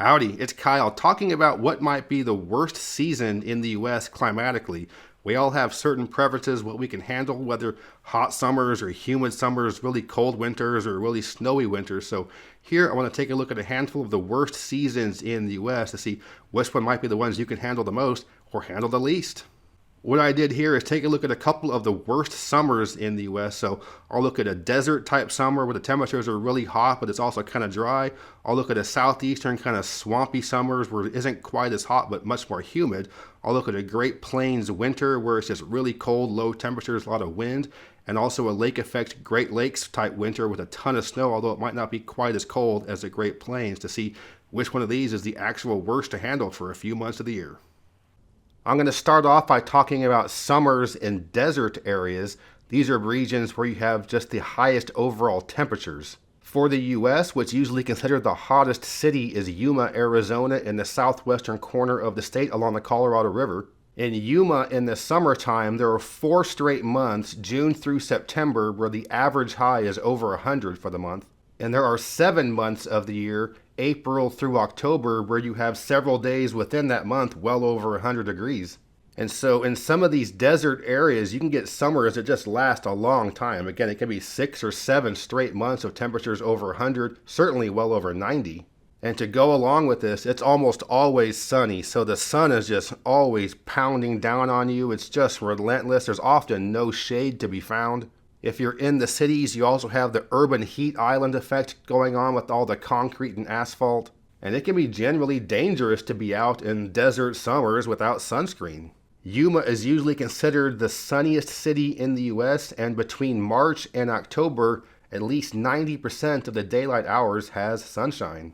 Howdy, it's Kyle talking about what might be the worst season in the US climatically. We all have certain preferences, what we can handle, whether hot summers or humid summers, really cold winters or really snowy winters. So here I want to take a look at a handful of the worst seasons in the US to see which one might be the ones you can handle the most or handle the least. What I did here is take a look at a couple of the worst summers in the US. So I'll look at a desert type summer where the temperatures are really hot, but it's also kind of dry. I'll look at a southeastern kind of swampy summers where it isn't quite as hot, but much more humid. I'll look at a Great Plains winter where it's just really cold, low temperatures, a lot of wind, and also a lake effect Great Lakes type winter with a ton of snow, although it might not be quite as cold as the Great Plains, to see which one of these is the actual worst to handle for a few months of the year. I'm going to start off by talking about summers in desert areas. These are regions where you have just the highest overall temperatures. For the US, what's usually considered the hottest city is Yuma, Arizona, in the southwestern corner of the state along the Colorado River. In Yuma, in the summertime, there are 4 straight months, June through September, where the average high is over 100 for the month. And there are 7 months of the year, April through October, where you have several days within that month well over 100 degrees. And so in some of these desert areas, you can get summers that just last a long time. Again, it can be 6 or 7 straight months of temperatures over 100, certainly well over 90. And to go along with this, it's almost always sunny. So the sun is just always pounding down on you. It's just relentless. There's often no shade to be found. If you're in the cities, you also have the urban heat island effect going on with all the concrete and asphalt. And it can be generally dangerous to be out in desert summers without sunscreen. Yuma is usually considered the sunniest city in the US, and between March and October, at least 90% of the daylight hours has sunshine.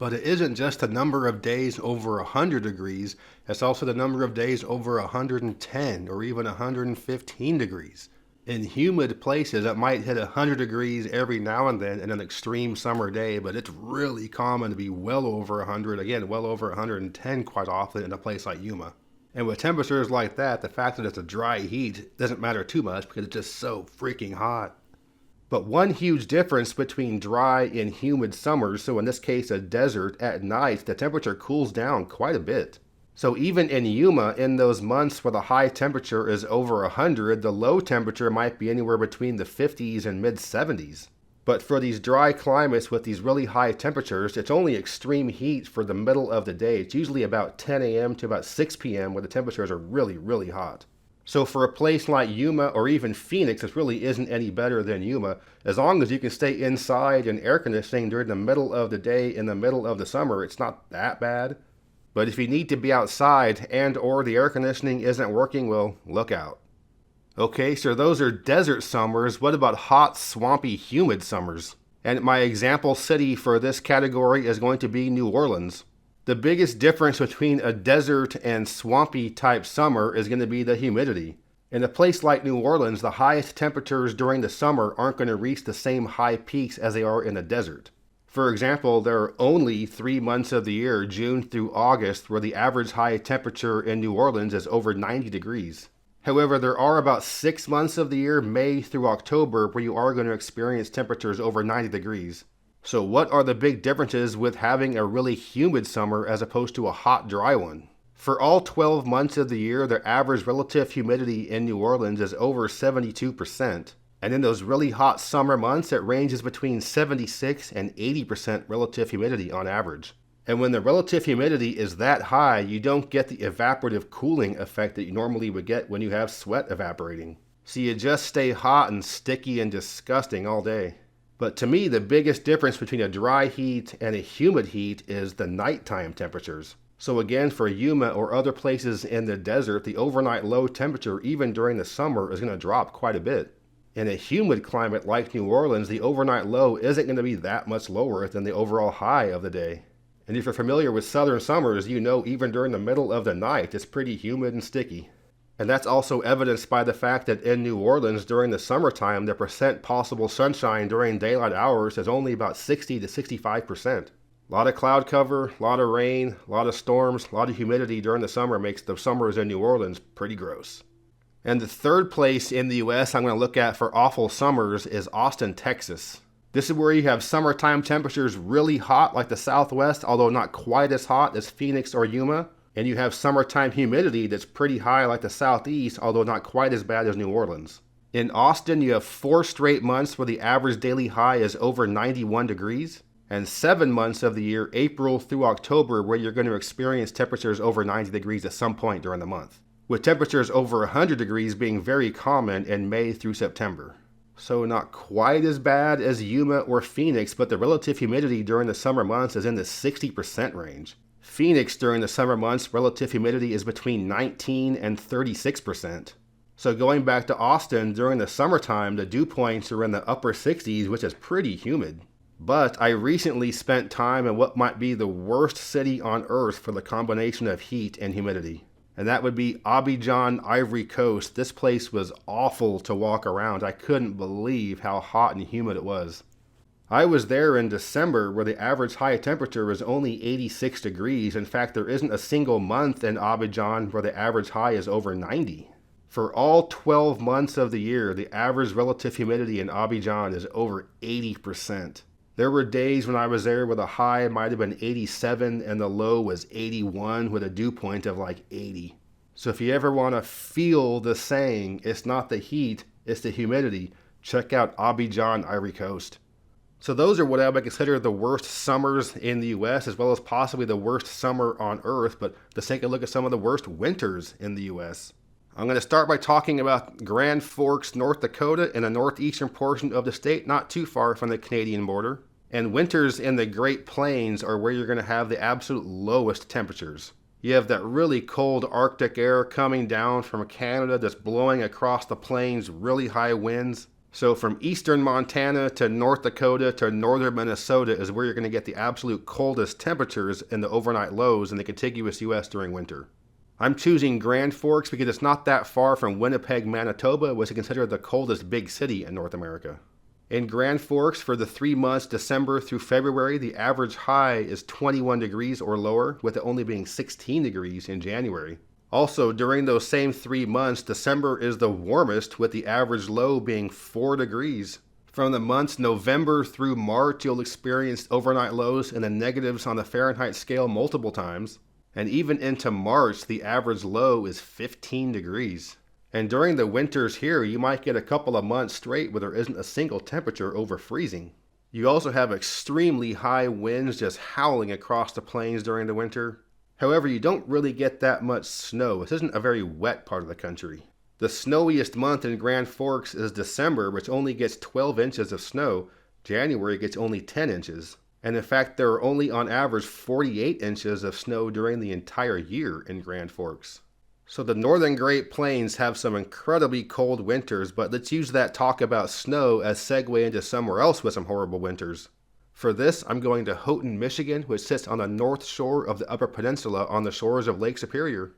But it isn't just the number of days over 100 degrees, it's also the number of days over 110 or even 115 degrees. In humid places, it might hit 100 degrees every now and then in an extreme summer day, but it's really common to be well over 100, again, well over 110 quite often in a place like Yuma. And with temperatures like that, the fact that it's a dry heat doesn't matter too much because it's just so freaking hot. But one huge difference between dry and humid summers, so in this case a desert, at night the temperature cools down quite a bit. So even in Yuma, in those months where the high temperature is over 100, the low temperature might be anywhere between the 50s and mid-70s. But for these dry climates with these really high temperatures, it's only extreme heat for the middle of the day. It's usually about 10 a.m. to about 6 p.m. where the temperatures are really, really hot. So for a place like Yuma or even Phoenix, it really isn't any better than Yuma. As long as you can stay inside in air conditioning during the middle of the day in the middle of the summer, it's not that bad. But if you need to be outside and or the air conditioning isn't working, well, look out. Okay, so those are desert summers. What about hot, swampy, humid summers? And my example city for this category is going to be New Orleans. The biggest difference between a desert and swampy type summer is going to be the humidity. In a place like New Orleans, the highest temperatures during the summer aren't going to reach the same high peaks as they are in the desert. For example, there are only 3 months of the year, June through August, where the average high temperature in New Orleans is over 90 degrees. However, there are about 6 months of the year, May through October, where you are going to experience temperatures over 90 degrees. So what are the big differences with having a really humid summer as opposed to a hot, dry one? For all 12 months of the year, the average relative humidity in New Orleans is over 72%. And in those really hot summer months, it ranges between 76 and 80% relative humidity on average. And when the relative humidity is that high, you don't get the evaporative cooling effect that you normally would get when you have sweat evaporating. So you just stay hot and sticky and disgusting all day. But to me, the biggest difference between a dry heat and a humid heat is the nighttime temperatures. So again, for Yuma or other places in the desert, the overnight low temperature, even during the summer, is going to drop quite a bit. In a humid climate like New Orleans, the overnight low isn't going to be that much lower than the overall high of the day. And if you're familiar with southern summers, you know even during the middle of the night, it's pretty humid and sticky. And that's also evidenced by the fact that in New Orleans during the summertime, the percent possible sunshine during daylight hours is only about 60 to 65%. A lot of cloud cover, a lot of rain, a lot of storms, a lot of humidity during the summer makes the summers in New Orleans pretty gross. And the third place in the US I'm going to look at for awful summers is Austin, Texas. This is where you have summertime temperatures really hot like the Southwest, although not quite as hot as Phoenix or Yuma. And you have summertime humidity that's pretty high like the Southeast, although not quite as bad as New Orleans. In Austin, you have 4 straight months where the average daily high is over 91 degrees, and 7 months of the year, April through October, where you're going to experience temperatures over 90 degrees at some point during the month, with temperatures over 100 degrees being very common in May through September. So not quite as bad as Yuma or Phoenix, but the relative humidity during the summer months is in the 60% range. Phoenix during the summer months, relative humidity is between 19 and 36%. So going back to Austin, during the summertime, the dew points are in the upper 60s, which is pretty humid. But I recently spent time in what might be the worst city on earth for the combination of heat and humidity. And that would be Abidjan, Ivory Coast. This place was awful to walk around. I couldn't believe how hot and humid it was. I was there in December where the average high temperature was only 86 degrees. In fact, there isn't a single month in Abidjan where the average high is over 90. For all 12 months of the year, the average relative humidity in Abidjan is over 80%. There were days when I was there where the high might have been 87 and the low was 81 with a dew point of like 80. So if you ever want to feel the saying, it's not the heat, it's the humidity, check out Abidjan, Ivory Coast. So those are what I would consider the worst summers in the US, as well as possibly the worst summer on Earth, but let's take a look at some of the worst winters in the US. I'm going to start by talking about Grand Forks, North Dakota, in the northeastern portion of the state, not too far from the Canadian border. And winters in the Great Plains are where you're going to have the absolute lowest temperatures. You have that really cold Arctic air coming down from Canada that's blowing across the plains, really high winds. So from eastern Montana to North Dakota to northern Minnesota is where you're going to get the absolute coldest temperatures in the overnight lows in the contiguous US during winter. I'm choosing Grand Forks because it's not that far from Winnipeg, Manitoba, which is considered the coldest big city in North America. In Grand Forks, for the 3 months, December through February, the average high is 21 degrees or lower, with it only being 16 degrees in January. Also, during those same 3 months, December is the warmest, with the average low being 4 degrees. From the months November through March, you'll experience overnight lows in the negatives on the Fahrenheit scale multiple times. And even into March, the average low is 15 degrees. And during the winters here, you might get a couple of months straight where there isn't a single temperature over freezing. You also have extremely high winds just howling across the plains during the winter. However, you don't really get that much snow. This isn't a very wet part of the country. The snowiest month in Grand Forks is December, which only gets 12 inches of snow. January gets only 10 inches. And in fact, there are only on average 48 inches of snow during the entire year in Grand Forks. So the northern Great Plains have some incredibly cold winters, but let's use that talk about snow as segue into somewhere else with some horrible winters. For this, I'm going to Houghton, Michigan, which sits on the north shore of the Upper Peninsula on the shores of Lake Superior.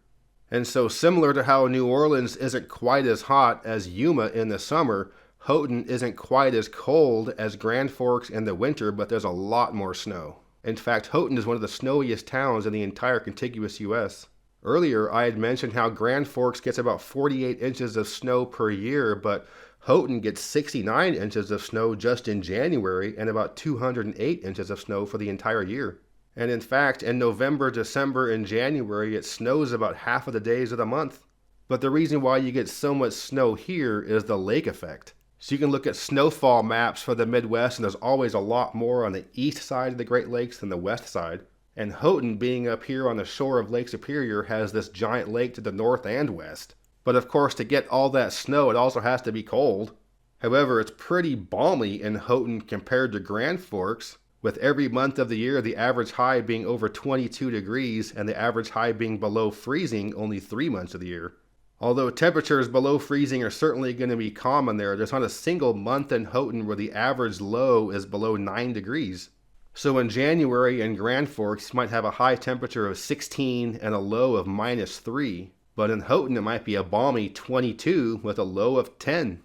And so similar to how New Orleans isn't quite as hot as Yuma in the summer, Houghton isn't quite as cold as Grand Forks in the winter, but there's a lot more snow. In fact, Houghton is one of the snowiest towns in the entire contiguous US. Earlier, I had mentioned how Grand Forks gets about 48 inches of snow per year, but Houghton gets 69 inches of snow just in January and about 208 inches of snow for the entire year. And in fact, in November, December, and January, it snows about half of the days of the month. But the reason why you get so much snow here is the lake effect. So you can look at snowfall maps for the Midwest, and there's always a lot more on the east side of the Great Lakes than the west side. And Houghton, being up here on the shore of Lake Superior, has this giant lake to the north and west. But of course, to get all that snow, it also has to be cold. However, it's pretty balmy in Houghton compared to Grand Forks, with every month of the year the average high being over 22 degrees and the average high being below freezing only 3 months of the year. Although temperatures below freezing are certainly going to be common there's not a single month in Houghton where the average low is below 9 degrees. So in January in Grand Forks, you might have a high temperature of 16 and a low of -3. But in Houghton, it might be a balmy 22 with a low of 10.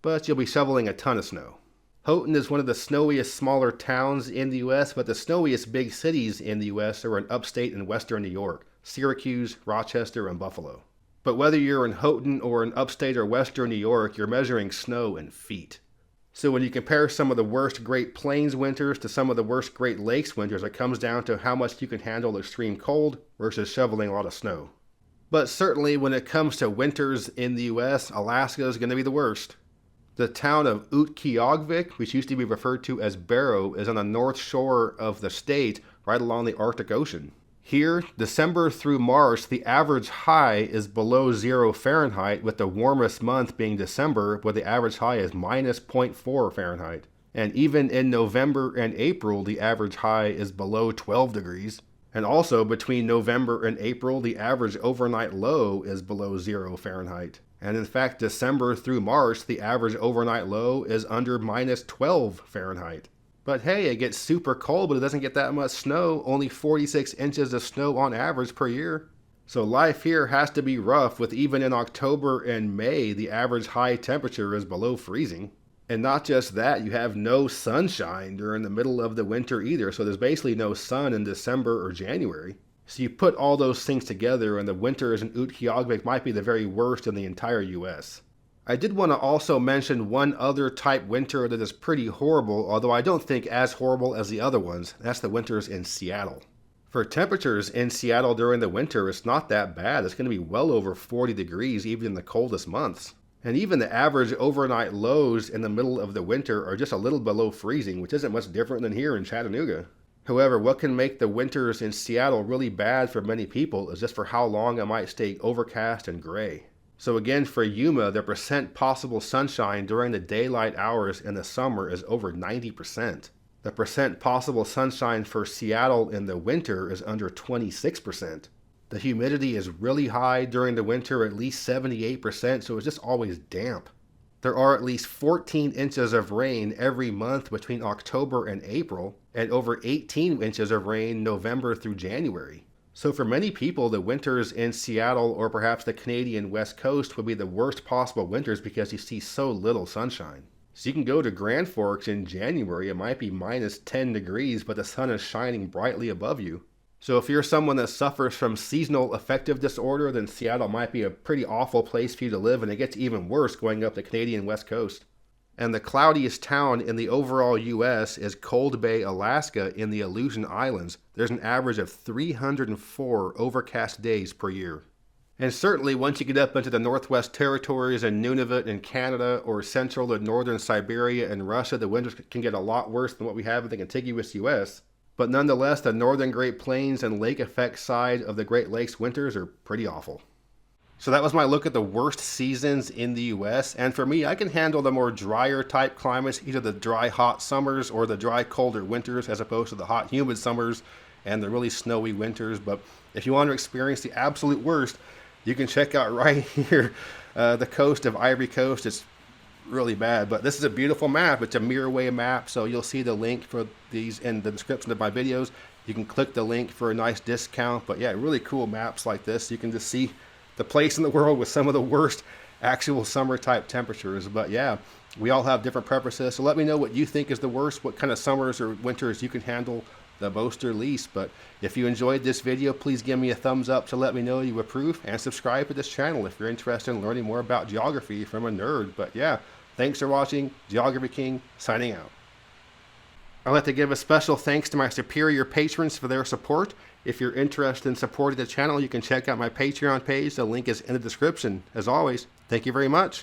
But you'll be shoveling a ton of snow. Houghton is one of the snowiest smaller towns in the US, but the snowiest big cities in the US are in upstate and western New York, Syracuse, Rochester, and Buffalo. But whether you're in Houghton or in upstate or western New York, you're measuring snow in feet. So when you compare some of the worst Great Plains winters to some of the worst Great Lakes winters, it comes down to how much you can handle extreme cold versus shoveling a lot of snow. But certainly when it comes to winters in the US, Alaska is going to be the worst. The town of Utqiagvik, which used to be referred to as Barrow, is on the north shore of the state, right along the Arctic Ocean. Here, December through March, the average high is below 0 Fahrenheit, with the warmest month being December, where the average high is minus 0.4 Fahrenheit. And even in November and April, the average high is below 12 degrees. And also, between November and April, the average overnight low is below 0 Fahrenheit. And in fact, December through March, the average overnight low is under minus 12 Fahrenheit. But hey, it gets super cold, but it doesn't get that much snow, only 46 inches of snow on average per year. So life here has to be rough, with even in October and May, the average high temperature is below freezing. And not just that, you have no sunshine during the middle of the winter either, so there's basically no sun in December or January. So you put all those things together, and the winters in Utqiagvik might be the very worst in the entire US. I did want to also mention one other type winter that is pretty horrible, although I don't think as horrible as the other ones. That's the winters in Seattle. For temperatures in Seattle during the winter, it's not that bad. It's going to be well over 40 degrees even in the coldest months. And even the average overnight lows in the middle of the winter are just a little below freezing, which isn't much different than here in Chattanooga. However, what can make the winters in Seattle really bad for many people is just for how long it might stay overcast and gray. So again, for Yuma, the percent possible sunshine during the daylight hours in the summer is over 90%. The percent possible sunshine for Seattle in the winter is under 26%. The humidity is really high during the winter, at least 78%, so it's just always damp. There are at least 14 inches of rain every month between October and April, and over 18 inches of rain November through January. So for many people, the winters in Seattle or perhaps the Canadian West Coast would be the worst possible winters because you see so little sunshine. So you can go to Grand Forks in January, it might be minus 10 degrees, but the sun is shining brightly above you. So if you're someone that suffers from seasonal affective disorder, then Seattle might be a pretty awful place for you to live, and it gets even worse going up the Canadian West Coast. And the cloudiest town in the overall US is Cold Bay, Alaska in the Aleutian Islands. There's an average of 304 overcast days per year. And certainly once you get up into the Northwest Territories and Nunavut in Canada, or central and northern Siberia and Russia, the winters can get a lot worse than what we have in the contiguous US. But nonetheless, the northern Great Plains and lake effect side of the Great Lakes winters are pretty awful. So that was my look at the worst seasons in the US, and for me, I can handle the more drier type climates, either the dry hot summers or the dry colder winters, as opposed to the hot humid summers and the really snowy winters. But if you want to experience the absolute worst, you can check out right here the coast of Ivory Coast. It's really bad, but this is a beautiful map. It's a Mirrorway map, so you'll see the link for these in the description of my videos. You can click the link for a nice discount. But yeah, really cool maps like this. You can just see the place in the world with some of the worst actual summer type temperatures. But yeah, we all have different preferences. So let me know what you think is the worst, what kind of summers or winters you can handle the most or least. But if you enjoyed this video, please give me a thumbs up to let me know you approve, and subscribe to this channel if you're interested in learning more about geography from a nerd. But yeah, thanks for watching. Geography King signing out. I'd like to give a special thanks to my superior patrons for their support. If you're interested in supporting the channel, you can check out my Patreon page. The link is in the description. As always, thank you very much.